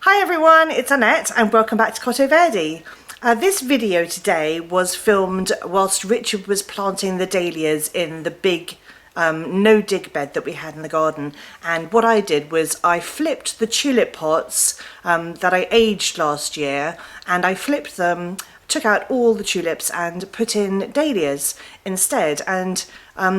Hi everyone, it's Annette and welcome back to Cotto Verde. This video today was filmed whilst Richard was planting the dahlias in the big no-dig bed that we had in the garden, and what I did was I flipped the tulip pots that I aged last year, and I flipped them, took out all the tulips and put in dahlias instead. And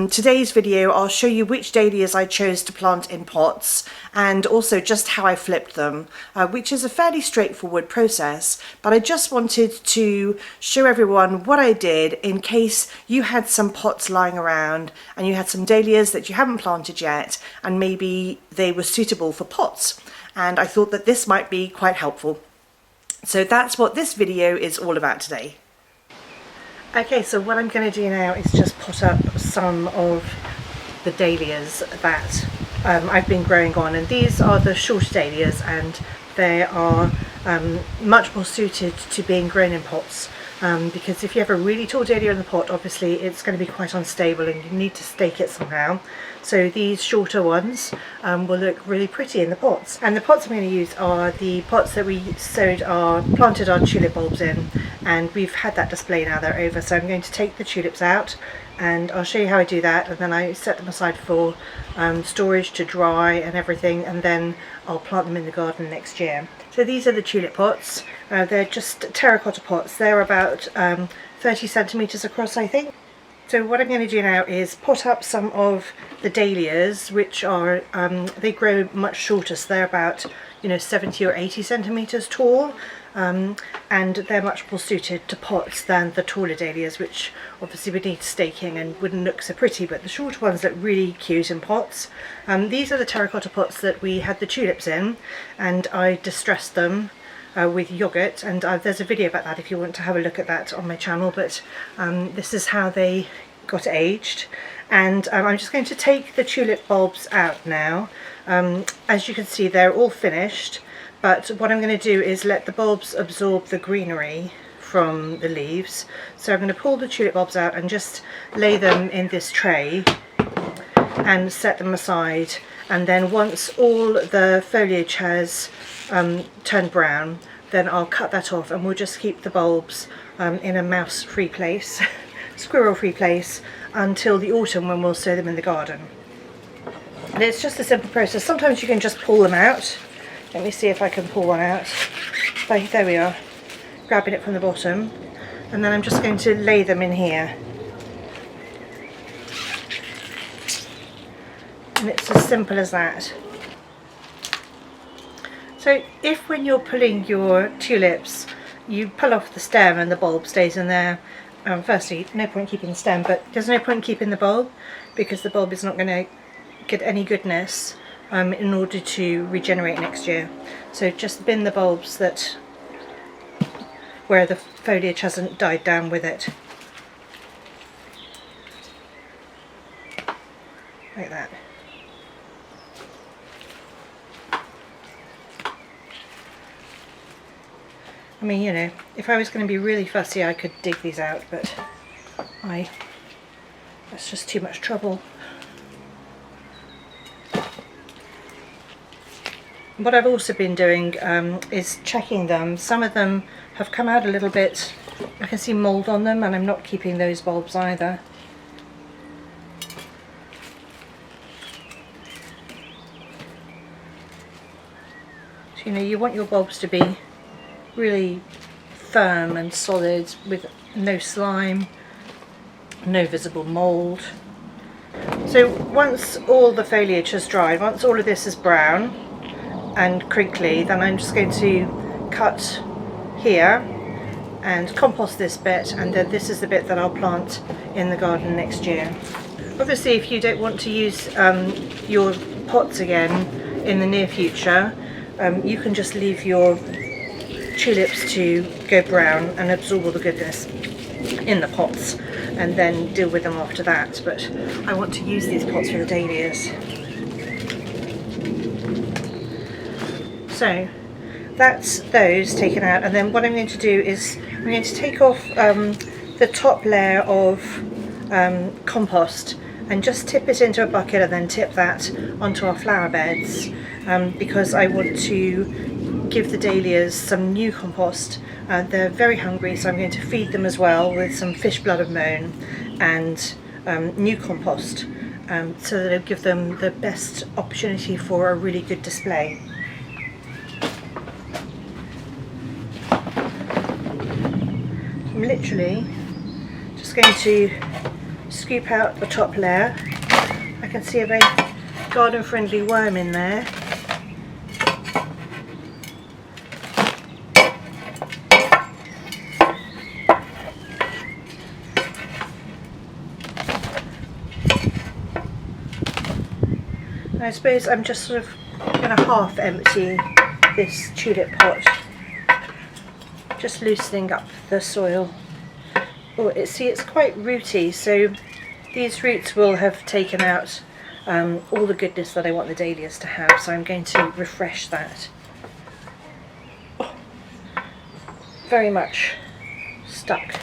today's video I'll show you which dahlias I chose to plant in pots and also just how I flipped them, which is a fairly straightforward process, but I just wanted to show everyone what I did in case you had some pots lying around and you had some dahlias that you haven't planted yet and maybe they were suitable for pots, and I thought that this might be quite helpful. So that's what this video is all about today. Okay, so what I'm going to do now is just put up some of the dahlias that I've been growing on, and these are the short dahlias and they are much more suited to being grown in pots, because if you have a really tall dahlia in the pot, obviously it's going to be quite unstable and you need to stake it somehow. So these shorter ones will look really pretty in the pots. And the pots I'm going to use are the pots that we planted our tulip bulbs in, and we've had that display now, they're over. So I'm going to take the tulips out and I'll show you how I do that, and then I set them aside for storage to dry and everything, and then I'll plant them in the garden next year. So these are the tulip pots. They're just terracotta pots. They're about 30 centimeters across, I think. So what I'm going to do now is pot up some of the dahlias, which are, they grow much shorter, so they're about 70 or 80 centimeters tall, and they're much more suited to pots than the taller dahlias, which obviously would need staking and wouldn't look so pretty, but the shorter ones look really cute in pots. These are the terracotta pots that we had the tulips in, and I distressed them with yogurt, and there's a video about that if you want to have a look at that on my channel, but this is how they got aged. And I'm just going to take the tulip bulbs out now. As you can see, they're all finished, but what I'm going to do is let the bulbs absorb the greenery from the leaves. So I'm going to pull the tulip bulbs out and just lay them in this tray and set them aside, and then once all the foliage has turned brown, then I'll cut that off and we'll just keep the bulbs in a mouse-free place, squirrel-free place, until the autumn when we'll sow them in the garden. And it's just a simple process. Sometimes you can just pull them out. Let me see if I can pull one out. There we are, grabbing it from the bottom, and then I'm just going to lay them in here. And it's as simple as that. So if when you're pulling your tulips you pull off the stem and the bulb stays in there, firstly, no point keeping the stem, but there's no point keeping the bulb because the bulb is not going to get any goodness in order to regenerate next year. So just bin the bulbs where the foliage hasn't died down with it. Like that. I mean, if I was going to be really fussy I could dig these out, but that's just too much trouble. What I've also been doing is checking them. Some of them have come out a little bit, I can see mould on them, and I'm not keeping those bulbs either. So you want your bulbs to be really firm and solid with no slime, no visible mould. So once all the foliage has dried, once all of this is brown and crinkly, then I'm just going to cut here and compost this bit, and then this is the bit that I'll plant in the garden next year. Obviously if you don't want to use your pots again in the near future, you can just leave your tulips to go brown and absorb all the goodness in the pots and then deal with them after that, but I want to use these pots for the dahlias. So that's those taken out, and then what I'm going to do is I'm going to take off the top layer of compost and just tip it into a bucket and then tip that onto our flower beds, because I want to give the dahlias some new compost. They're very hungry, so I'm going to feed them as well with some fish blood and bone and new compost, so that it'll give them the best opportunity for a really good display. I'm literally just going to scoop out the top layer. I can see a very garden friendly worm in there. I suppose I'm just sort of going to half empty this tulip pot, just loosening up the soil. Oh, see, it's quite rooty, so these roots will have taken out all the goodness that I want the dahlias to have, so I'm going to refresh that. Oh, very much stuck.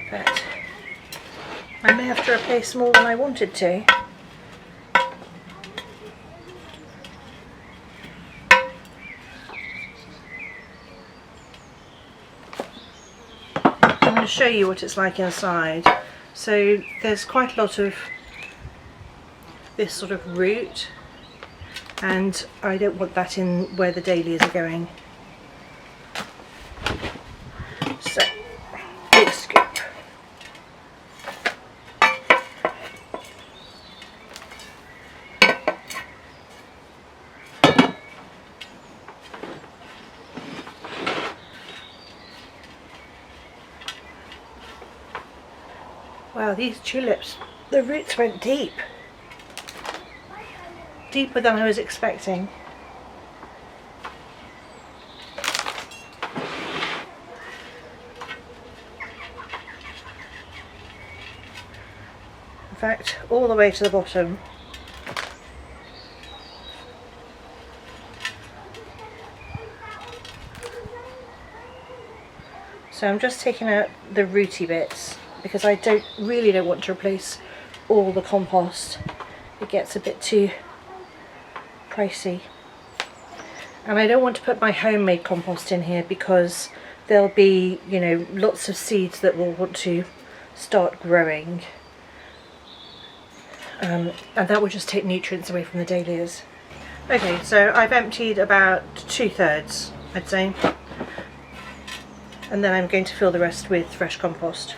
But I may have to replace more than I wanted to. I'm going to show you what it's like inside. So there's quite a lot of this sort of root, and I don't want that in where the dahlias are going. So, big scoop. Wow, these tulips, the roots went deep. Deeper than I was expecting. In fact, all the way to the bottom. So I'm just taking out the rooty bits, because I really don't want to replace all the compost. It gets a bit too pricey. And I don't want to put my homemade compost in here, because there'll be, you know, lots of seeds that will want to start growing. And that will just take nutrients away from the dahlias. Okay, so I've emptied about 2/3, I'd say. And then I'm going to fill the rest with fresh compost.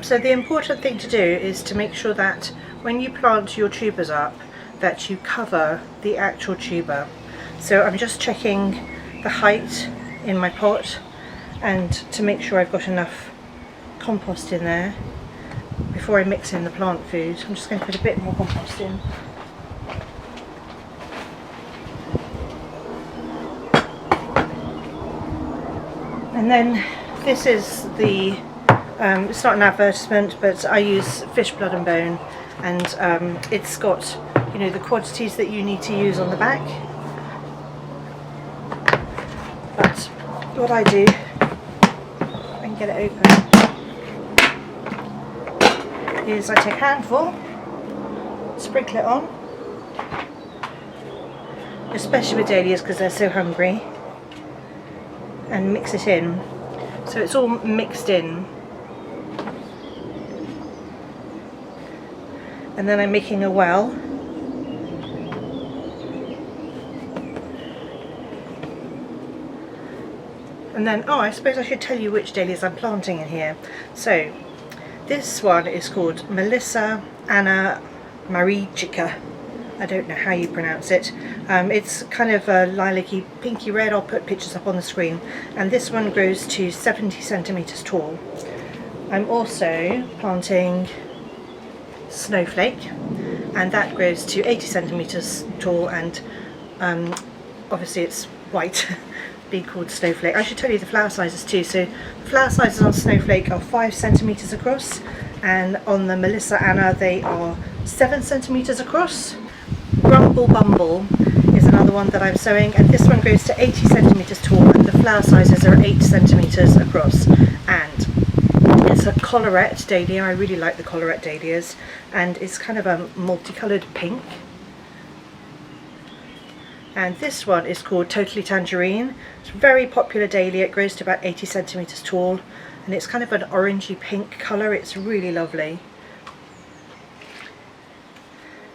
So the important thing to do is to make sure that when you plant your tubers up, that you cover the actual tuber. So I'm just checking the height in my pot, and to make sure I've got enough compost in there before I mix in the plant food. I'm just going to put a bit more compost in. And then this is the it's not an advertisement, but I use fish blood and bone, and it's got, you know, the quantities that you need to use on the back. But what I do, I can get it open, is I take a handful, sprinkle it on, especially with dahlias because they're so hungry, and mix it in. So it's all mixed in. And then I'm making a well. And then, oh, I suppose I should tell you which dahlias I'm planting in here. So this one is called Melissa Anna Marichica. I don't know how you pronounce it. It's kind of a lilac-y, pinky red. I'll put pictures up on the screen. And this one grows to 70 centimeters tall. I'm also planting Snowflake, and that grows to 80 centimeters tall, and obviously it's white, being called Snowflake. I should tell you the flower sizes too. So the flower sizes on Snowflake are 5 centimeters across, and on the Melissa Anna they are 7 centimeters across. Grumble Bumble is another one that I'm sowing, and this one grows to 80 centimetres tall, and the flower sizes are 8 centimetres across, and it's a collarette dahlia. I really like the collarette dahlias, and it's kind of a multicoloured pink. And this one is called Totally Tangerine. It's a very popular dahlia. It grows to about 80 centimetres tall, and it's kind of an orangey pink colour. It's really lovely.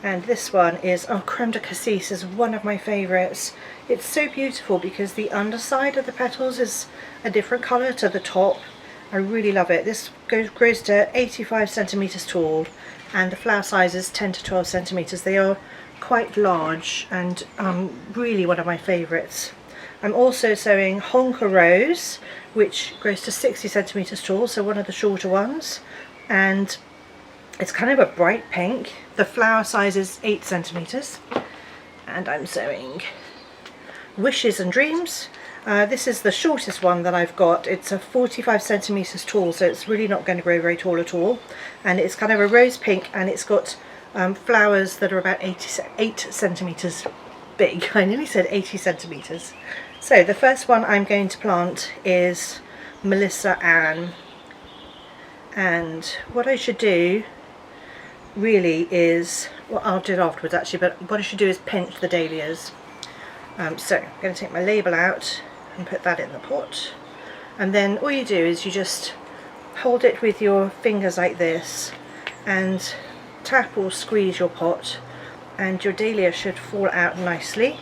And this one is, oh, Creme de Cassis is one of my favourites. It's so beautiful because the underside of the petals is a different colour to the top. I really love it. This grows to 85 centimetres tall, and the flower size is 10 to 12 centimetres. They are quite large, and really one of my favourites. I'm also sowing Honka Rose, which grows to 60 centimetres tall, so one of the shorter ones, and it's kind of a bright pink. The flower size is 8 centimetres. And I'm sowing Wishes and Dreams. This is the shortest one that I've got. It's a 45 centimetres tall, so it's really not going to grow very tall at all. And it's kind of a rose pink, and it's got flowers that are about 8 centimetres big. I nearly said 80 centimetres. So the first one I'm going to plant is Melissa Ann. And what I should do really is, well, I'll do it afterwards actually, but what I should do is pinch the dahlias. So I'm going to take my label out and put that in the pot, and then all you do is you just hold it with your fingers like this and tap or squeeze your pot, and your dahlia should fall out nicely.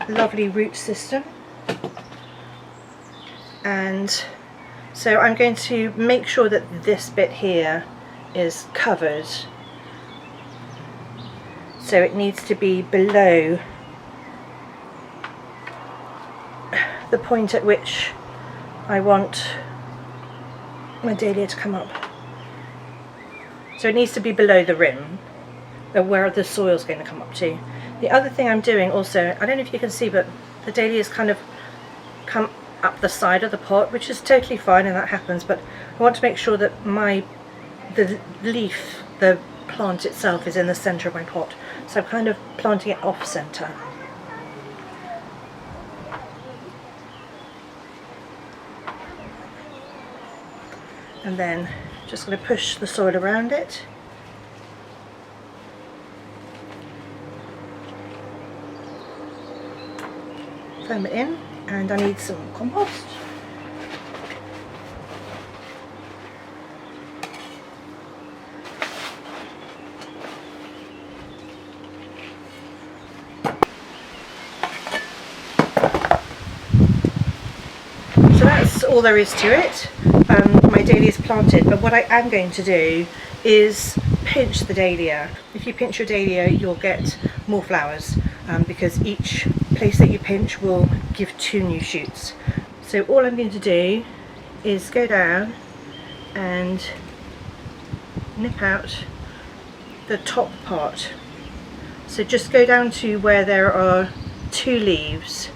Lovely root system. And so I'm going to make sure that this bit here is covered, so it needs to be below the point at which I want my dahlia to come up. So it needs to be below the rim of where the soil's going to come up to. The other thing I'm doing also, I don't know if you can see, but the dahlias kind of come up the side of the pot, which is totally fine, and that happens, but I want to make sure that the leaf, the plant itself, is in the centre of my pot. So I'm kind of planting it off centre. And then just going to push the soil around it. Firm it in, and I need some compost. So that's all there is to it. My dahlia is planted, but what I am going to do is pinch the dahlia. If you pinch your dahlia, you'll get more flowers, because each place that you pinch will give 2 new shoots. So all I'm going to do is go down and nip out the top part. So just go down to where there are 2 leaves.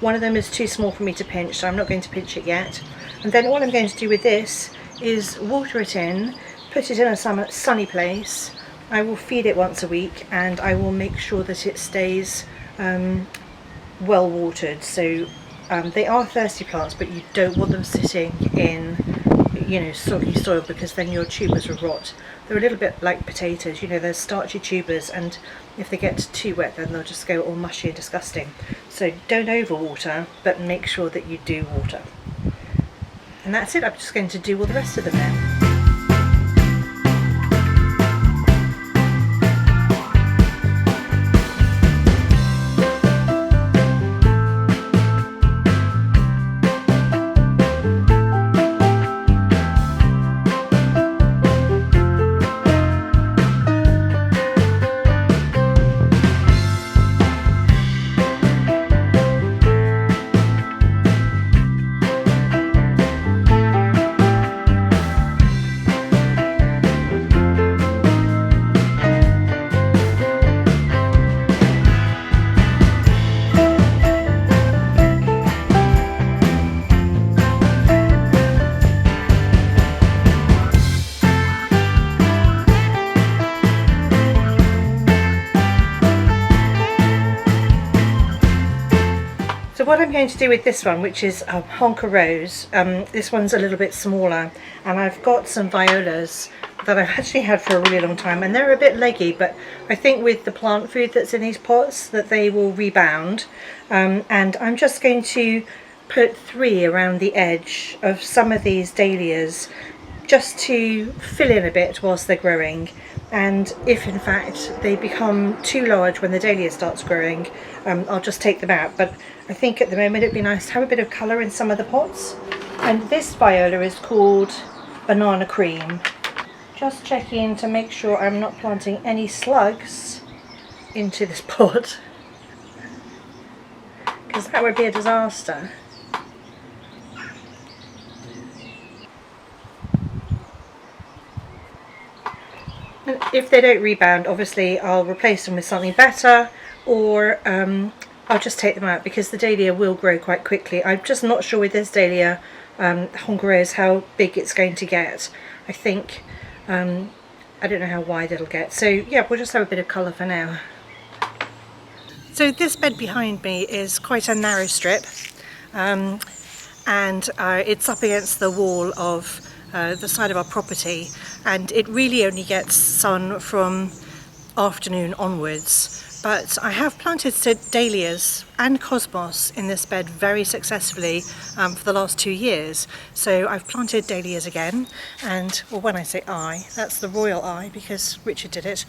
One of them is too small for me to pinch, so I'm not going to pinch it yet. And then all I'm going to do with this is water it in, put it in a sunny place. I will feed it once a week, and I will make sure that it stays well watered. So they are thirsty plants, but you don't want them sitting in, you know, soggy soil, because then your tubers will rot. They're a little bit like potatoes, you know, they're starchy tubers, and if they get too wet, then they'll just go all mushy and disgusting. So don't overwater, but make sure that you do water. And that's it. I'm just going to do all the rest of them now. So what I'm going to do with this one, which is a honker rose, this one's a little bit smaller, and I've got some violas that I've actually had for a really long time, and they're a bit leggy, but I think with the plant food that's in these pots that they will rebound. And I'm just going to put 3 around the edge of some of these dahlias just to fill in a bit whilst they're growing. And if in fact they become too large when the dahlia starts growing, I'll just take them out. But I think at the moment it'd be nice to have a bit of colour in some of the pots. And this viola is called Banana Cream. Just checking to make sure I'm not planting any slugs into this pot, because that would be a disaster. And if they don't rebound, obviously I'll replace them with something better, or I'll just take them out, because the dahlia will grow quite quickly. I'm just not sure with this dahlia, honker rose, how big it's going to get. I think, I don't know how wide it'll get. So yeah, we'll just have a bit of colour for now. So this bed behind me is quite a narrow strip, and it's up against the wall of the side of our property, and it really only gets sun from afternoon onwards. But I have planted dahlias and cosmos in this bed very successfully for the last 2 years. So I've planted dahlias again, and well, when I say I, that's the royal I, because Richard did it.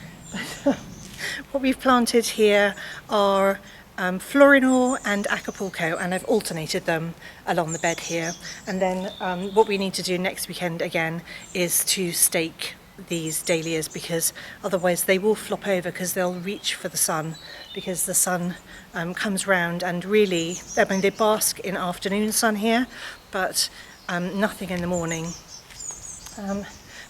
What we've planted here are Florinor and Acapulco, and I've alternated them along the bed here. And then what we need to do next weekend again is to stake these dahlias, because otherwise they will flop over, because they'll reach for the sun, because the sun comes round, and really, I mean, they bask in afternoon sun here, but nothing in the morning.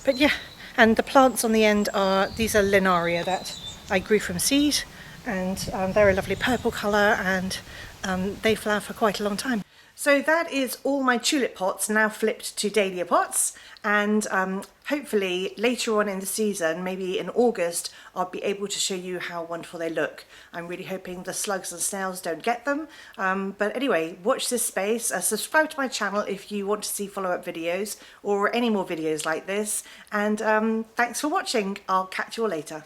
But yeah, and the plants on the end these are Linaria that I grew from seed, and they're a lovely purple colour, and they flower for quite a long time. So that is all my tulip pots now flipped to dahlia pots, and hopefully later on in the season, maybe in August, I'll be able to show you how wonderful they look. I'm really hoping the slugs and snails don't get them, but anyway, watch this space, subscribe to my channel if you want to see follow-up videos or any more videos like this, and thanks for watching. I'll catch you all later.